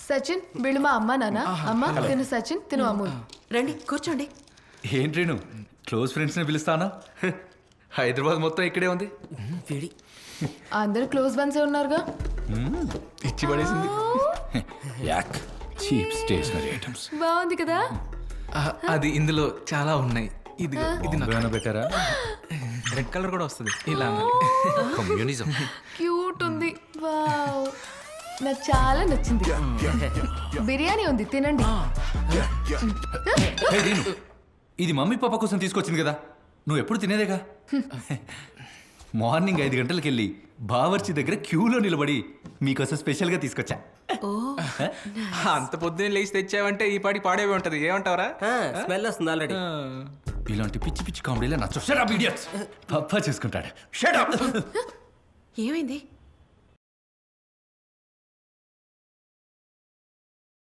సచిన్ వీళ్ళు మా అమ్మ నాన్న. అమ్మ తిను సచిన్, తిను అమూల్. రండి కూర్చోండి. ఏంటి రేణు క్లోజ్ ఫ్రెండ్స్ని పిలుస్తానా? హైదరాబాద్ మొత్తం ఇక్కడే ఉంది. వేడి. అందరు క్లోజ్ వన్సే ఉన్నారుగా. ఇచ్చి పడేసింది. యాక్ చీప్ స్టేషనరీ ఐటమ్స్. బాగుంది కదా. అది ఇందులో చాలా ఉన్నాయి. ఇది ఏమైనా పెట్టారా? రెడ్ కలర్ కూడా వస్తుంది ఇలా. కమ్యూనిజం. క్యూట్ ఉంది. వావ్, నాకు చాలా నచ్చింది. బిర్యానీ ఉంది, తినండి. హే రేణు, ఇది మమ్మీ పాప కోసం తీసుకొచ్చింది కదా, నువ్వు ఎప్పుడు తినేదేగా. మార్నింగ్ 5 గంటలకు వెళ్ళి బావర్చి దగ్గర క్యూలో నిలబడి మీకోసం స్పెషల్గా తీసుకొచ్చా. అంత పొద్దున్నే లేచి తెచ్చావంటే ఈ పాటి పాడేవి ఉంటది. ఏమంటావరా? స్మెల్ వస్తుంది ఆల్రెడీ. ఇలాంటి పిచ్చి పిచ్చి కామెడీలో నచ్చ. Shut up idiots. పప్పా చూసుకుంటాడు. Shut up. ఏమైంది?